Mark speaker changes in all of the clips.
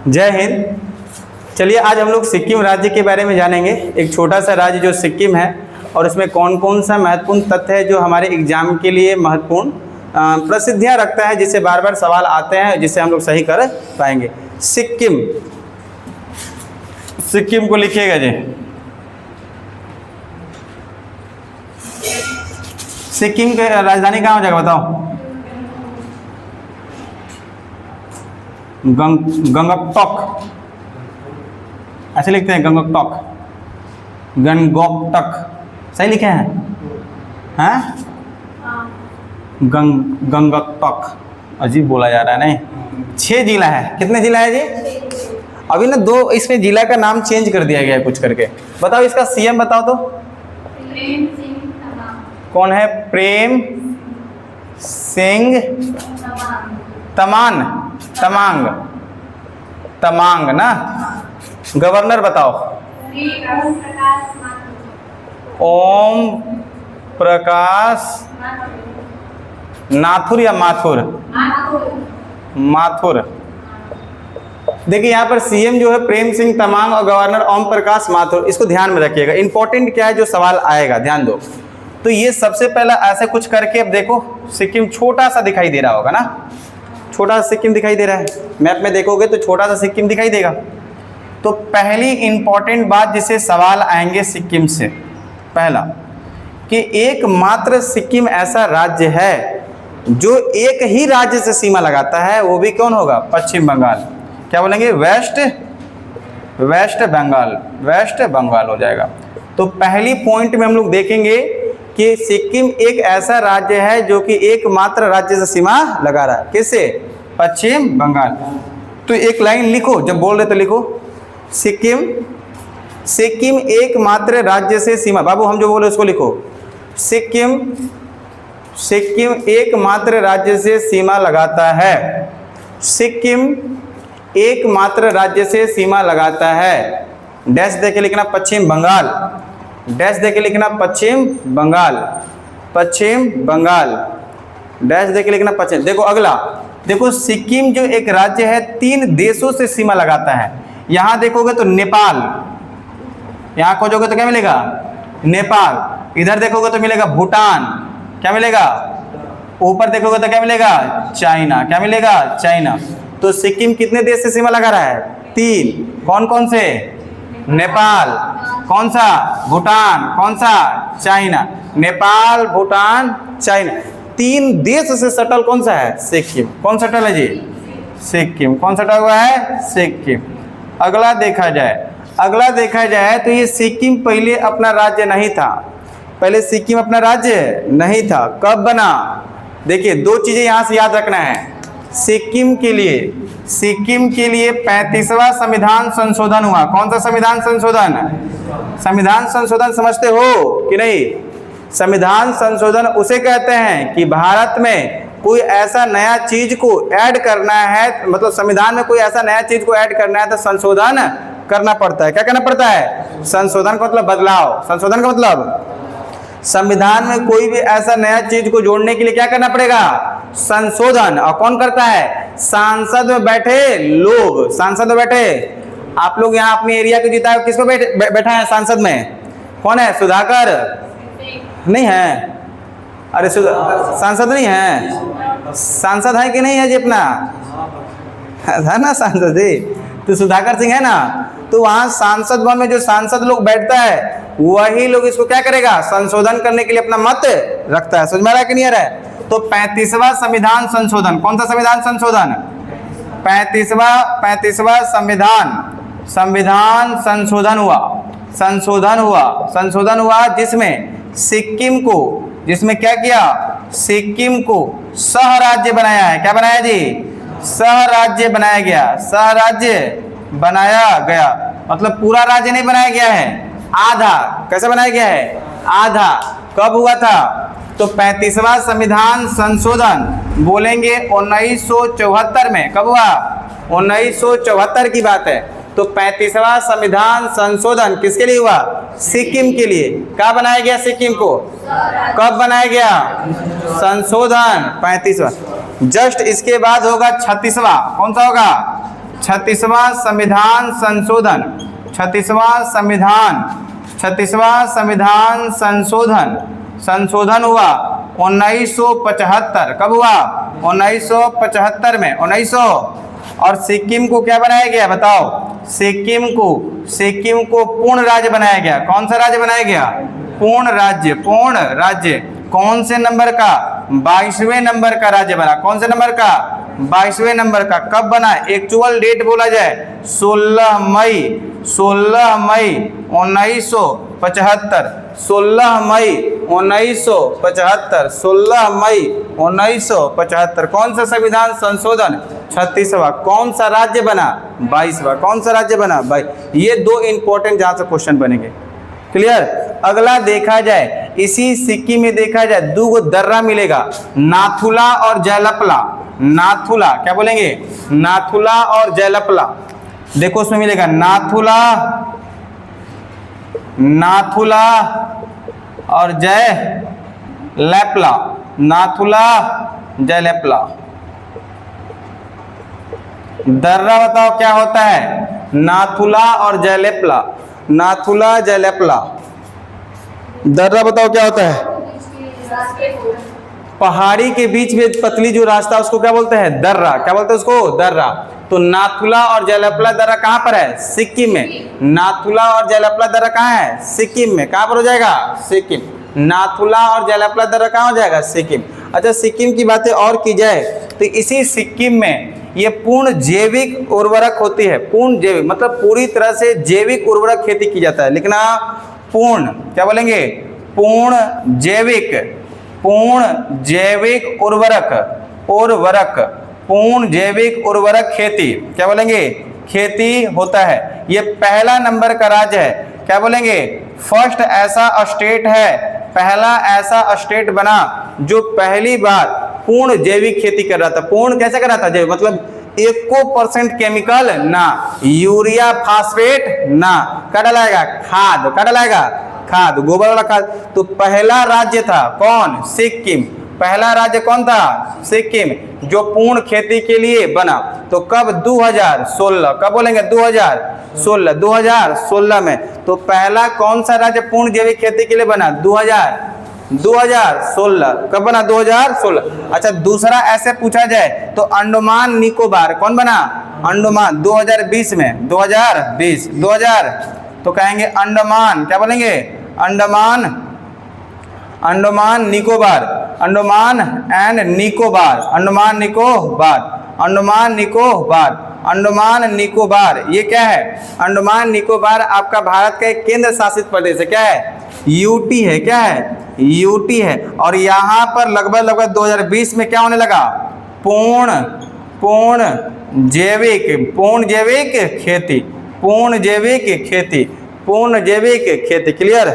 Speaker 1: जय हिंद। चलिए आज हम लोग सिक्किम राज्य के बारे में जानेंगे। एक छोटा सा राज्य जो सिक्किम है और उसमें कौन कौन सा महत्वपूर्ण तथ्य है जो हमारे एग्जाम के लिए महत्वपूर्ण प्रसिद्धियाँ रखता है, जिससे बार बार सवाल आते हैं, जिससे हम लोग सही कर पाएंगे। सिक्किम, सिक्किम को लिखिएगा जी। सिक्किम की राजधानी कहाँ हो जाएगा बताओ? गंगटोक, ऐसे लिखते हैं गंगटोक, गंगटोक। सही लिखे हैं? हाँ, गंगटोक। अजीब बोला जा रहा है। नहीं, 6 जिला है। कितने जिला है जी? अभी ना 2 इसमें जिला का नाम चेंज कर दिया गया है कुछ करके। बताओ इसका सीएम बताओ तो।
Speaker 2: प्रेम सिंह तमांग।
Speaker 1: कौन है? प्रेम सिंह तमांग। तमांग, तमांग ना। गवर्नर बताओ। ओम प्रकाश नाथुर या माथुर? माथुर। देखिए यहाँ पर सीएम जो है प्रेम सिंह तमांग और गवर्नर ओम प्रकाश माथुर। इसको ध्यान में रखिएगा, इंपॉर्टेंट क्या है जो सवाल आएगा, ध्यान दो। तो ये सबसे पहला ऐसे कुछ करके, अब देखो सिक्किम छोटा सा दिखाई दे रहा होगा ना, छोटा सा सिक्किम दिखाई दे रहा है। मैप में देखोगे तो छोटा सा सिक्किम दिखाई देगा। तो पहली इंपॉर्टेंट बात जिससे सवाल आएंगे सिक्किम से, पहला कि एकमात्र सिक्किम ऐसा राज्य है जो एक ही राज्य से सीमा लगाता है, वो भी कौन होगा? पश्चिम बंगाल। क्या बोलेंगे? वेस्ट बंगाल, वेस्ट बंगाल हो जाएगा। तो पहली पॉइंट में हम लोग देखेंगे कि सिक्किम एक ऐसा राज्य है जो कि एकमात्र राज्य से सीमा लगा रहा है। किससे? पश्चिम बंगाल। तो एक लाइन लिखो, जब बोल रहे तो लिखो, सिक्किम, सिक्किम एकमात्र राज्य से सीमा। बाबू हम जो बोले उसको लिखो, सिक्किम, सिक्किम एकमात्र राज्य से सीमा लगाता है। सिक्किम एकमात्र राज्य से सीमा लगाता है। डैश दे के लिखना पश्चिम बंगाल, डैश दे के लिखना पश्चिम बंगाल, पश्चिम बंगाल, डैश दे के लिखना पश्चिम। देखो अगला, देखो सिक्किम जो एक राज्य है 3 देशों से सीमा लगाता है। यहाँ देखोगे तो नेपाल, यहाँ खोजोगे तो क्या मिलेगा? नेपाल। इधर देखोगे तो मिलेगा भूटान, क्या मिलेगा? ऊपर देखोगे तो क्या मिलेगा? चाइना, क्या मिलेगा? चाइना। तो सिक्किम कितने देश से सीमा लगा रहा है? 3। कौन कौन से? नेपाल, कौन सा? भूटान, कौन सा? चाइना। नेपाल, भूटान, चाइना, 3 देश से सटल कौन सा है? सिक्किम। कौन सटल है जी? सिक्किम। कौन सटा हुआ है? सिक्किम। अगला देखा जाए, अगला देखा जाए तो ये सिक्किम पहले अपना राज्य नहीं था। पहले सिक्किम अपना राज्य नहीं था। कब बना? देखिए 2 चीजें यहां से याद रखना है। सिक्किम के लिए, सिक्किम के लिए 35वां संविधान संशोधन हुआ। कौन सा संविधान संशोधन? संविधान संशोधन समझते हो कि नहीं? संविधान संशोधन उसे कहते हैं कि भारत में कोई ऐसा नया चीज को ऐड करना है, मतलब संविधान में कोई ऐसा नया चीज को ऐड करना है तो संशोधन करना पड़ता है। क्या करना पड़ता है? संशोधन का मतलब बदलाव। संशोधन का मतलब संविधान में कोई भी ऐसा नया चीज को जोड़ने के लिए क्या करना पड़ेगा? संशोधन। और कौन करता है? सांसद में बैठे लोग। सांसद में बैठे, आप लोग यहाँ अपने एरिया को जीता है, किसको बैठा है सांसद में? कौन है? सुधाकर नहीं है? अरे सांसद नहीं है? सांसद है कि नहीं है जी अपना? है ना सांसद जी? तो सुधाकर सिंह है ना। तो वहां सांसद भवन में जो सांसद लोग बैठता है वही लोग इसको क्या करेगा? संशोधन करने के लिए अपना मत रखता है। समझ में आ रहा है कि नहीं आ रहा है? तो 35वां संविधान संशोधन, कौन सा संविधान संशोधन? 35वां संविधान संशोधन हुआ। संशोधन हुआ, संशोधन हुआ जिसमें सिक्किम को, जिसमें क्या किया? सिक्किम को सह राज्य बनाया है। क्या बनाया जी? सह राज्य बनाया गया। सह राज्य बनाया गया मतलब पूरा राज्य नहीं बनाया गया है, आधा। कैसे बनाया गया है? आधा। कब हुआ था? तो 35वां संविधान संशोधन बोलेंगे 1974 में। कब हुआ? 1974 की बात है। तो 35वां संविधान संशोधन किसके लिए हुआ? सिक्किम के लिए। कहाँ बनाया गया सिक्किम को? कब बनाया गया? संशोधन 35वां। जस्ट इसके बाद होगा 36वां। कौन सा होगा? 36वां संविधान संशोधन, 36वां संविधान संशोधन हुआ 1975। कब हुआ? 1975 में, 1900। और सिक्किम को क्या बनाया गया बताओ? सिक्किम को पूर्ण राज्य बनाया गया। कौन सा राज्य बनाया गया? पूर्ण राज्य। कौन से नंबर का? 22वें नंबर का राज्य बना। कौन से नंबर का? 22वें नंबर का। कब बना? एक्चुअल डेट बोला जाए 16 मई 1975। 16 मई 1975। 16 मई 1975। कौन सा संविधान संशोधन? 36वां। कौन सा राज्य बना? 22वां। कौन सा राज्य बना? 22। ये दो इंपॉर्टेंट जहां से क्वेश्चन बनेंगे। क्लियर? अगला देखा जाए, इसी सिक्किम में देखा जाए दो गो दर्रा मिलेगा, नाथुला और जयलपला। नाथुला क्या बोलेंगे? नाथुला और जयलपला। देखो उसमें मिलेगा नाथुला और जयलपला। नाथुला जयलपला। दर्रा बताओ क्या होता है? नाथुला और जयलपला। नाथुला जयलपला। दर्रा बताओ क्या होता है? पहाड़ी के बीच में पतली जो रास्ता उसको क्या बोलते हैं? दर्रा। क्या बोलते हैं उसको? दर्रा। तो नाथुला और जयलपला दर्रा कहां पर है? सिक्किम में। नाथुला और जयलपला दर्रा कहां है? सिक्किम में। कहां पर हो जाएगा? सिक्किम। नाथुला और जयलपला दर्रा कहां हो जाएगा? सिक्किम। अच्छा, सिक्किम की बातें और की जाए तो इसी सिक्किम में ये पूर्ण जैविक उर्वरक होती है। पूर्ण जैविक मतलब पूरी तरह से जैविक उर्वरक खेती की जाता है। लिखना पूर्ण, क्या बोलेंगे? पूर्ण जैविक उर्वरक। पूर्ण जैविक उर्वरक खेती, क्या बोलेंगे? खेती होता है। ये पहला नंबर का राज्य है। क्या बोलेंगे? फर्स्ट ऐसा स्टेट है, पहला ऐसा स्टेट बना जो पहली बार पूर्ण जैविक खेती कर रहा था। पूर्ण कैसे कर रहा था? जैविक मतलब 1% केमिकल ना, यूरिया फास्फेट ना। क्या डालाएगा? खाद। क्या डालाएगा? खाद, गोबर वाला खाद। तो पहला राज्य था कौन? सिक्किम। पहला राज्य कौन था? सिक्किम, जो पूर्ण खेती के लिए बना। तो कब? 2016। कब बोलेंगे? 2016 में। तो पहला कौन सा राज्य पूर्ण जैविक खेती के लिए बना? 2016। कब बना? 2016। अच्छा, दूसरा ऐसे पूछा जाए तो अंडमान निकोबार कौन बना? अंडमान 2020 में। 2020 तो कहेंगे अंडमान। क्या बोलेंगे? अंडमान निकोबार। अंडमान निकोबार। ये क्या है? अंडमान निकोबार आपका भारत का एक केंद्र शासित प्रदेश है। क्या है? यूटी है। क्या है? यूटी है। और यहाँ पर लगभग 2020 में क्या होने लगा? पूर्ण जैविक खेती। क्लियर?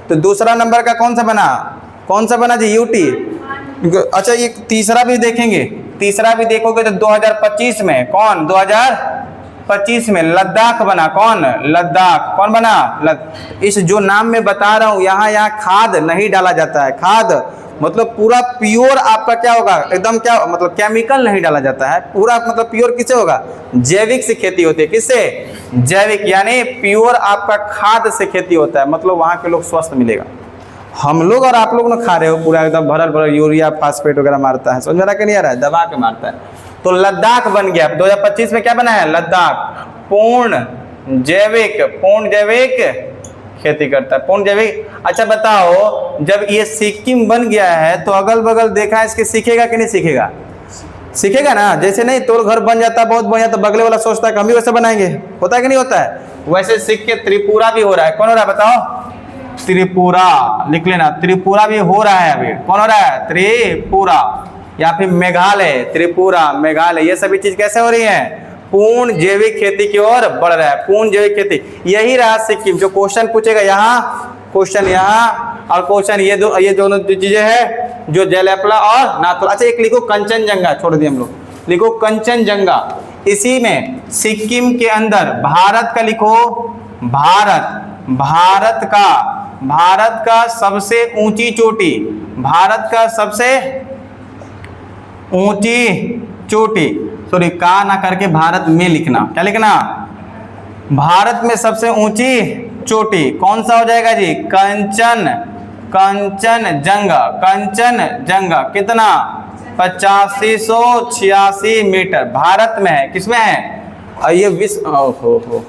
Speaker 1: तो दूसरा नंबर का कौन सा बना जी? यूटी। अच्छा, ये तीसरा भी देखेंगे। तीसरा भी देखोगे तो 2025 में कौन? 2025 में लद्दाख बना। कौन? लद्दाख। कौन बना? इस जो नाम में बता रहा हूं, यहाँ खाद नहीं डाला जाता है। खाद मतलब पूरा प्योर आपका क्या होगा? एकदम क्या मतलब केमिकल नहीं डाला जाता है। पूरा मतलब प्योर किससे होगा? जैविक से खेती होती है। किससे? जैविक, यानी प्योर आपका खाद से खेती होता है। मतलब वहाँ के लोग स्वस्थ मिलेगा। हम लोग और आप लोग ना खा रहे हो पूरा एकदम भरल यूरिया फास्फेट वगैरह मारता है। समझ में नहीं आ रहा है? दबा के मारता है। तो लद्दाख बन गया। 2025 में क्या बना है? लद्दाख। पूर्ण जैविक खेती करता है। पूर्ण जैविक। अच्छा बताओ, जब ये सिक्किम बन गया है तो अगल बगल देखा है इसके सीखेगा कि नहीं सीखेगा? सीखेगा ना। जैसे नहीं तोड़ घर बन जाता बहुत बढ़िया तो बगले वाला सोचता है कि हम भी वैसे बनाएंगे। होता है कि नहीं होता है? वैसे सीख के त्रिपुरा भी हो रहा है। कौन हो रहा है बताओ? त्रिपुरा। लिख लेना, त्रिपुरा भी हो रहा है अभी। कौन हो रहा है? त्रिपुरा। या फिर मेघालय। त्रिपुरा, मेघालय, ये सभी चीज कैसे हो रही है? पूर्ण जैविक खेती की ओर बढ़ रहा है। पूर्ण जैविक खेती, यही रहा सिक्किम। जो क्वेश्चन पूछेगा यहाँ, क्वेश्चन यहाँ और क्वेश्चन ये दोनों चीजें हैं जो जयलपला और नाथुला। अच्छा, एक लिखो कंचनजंगा, छोड़ दिए हम लोग। लिखो कंचनजंगा। इसी में सिक्किम के अंदर भारत का लिखो। भारत का सबसे ऊंची चोटी। भारत का सबसे ऊंची चोटी सॉरी का ना करके भारत में लिखना। क्या लिखना? भारत में सबसे ऊंची चोटी कौन सा हो जाएगा जी? कंचन, कंचनजंगा, कंचनजंगा कितना? 8586 मीटर भारत में है। किसमें है? और ये विश्व, ओहो हो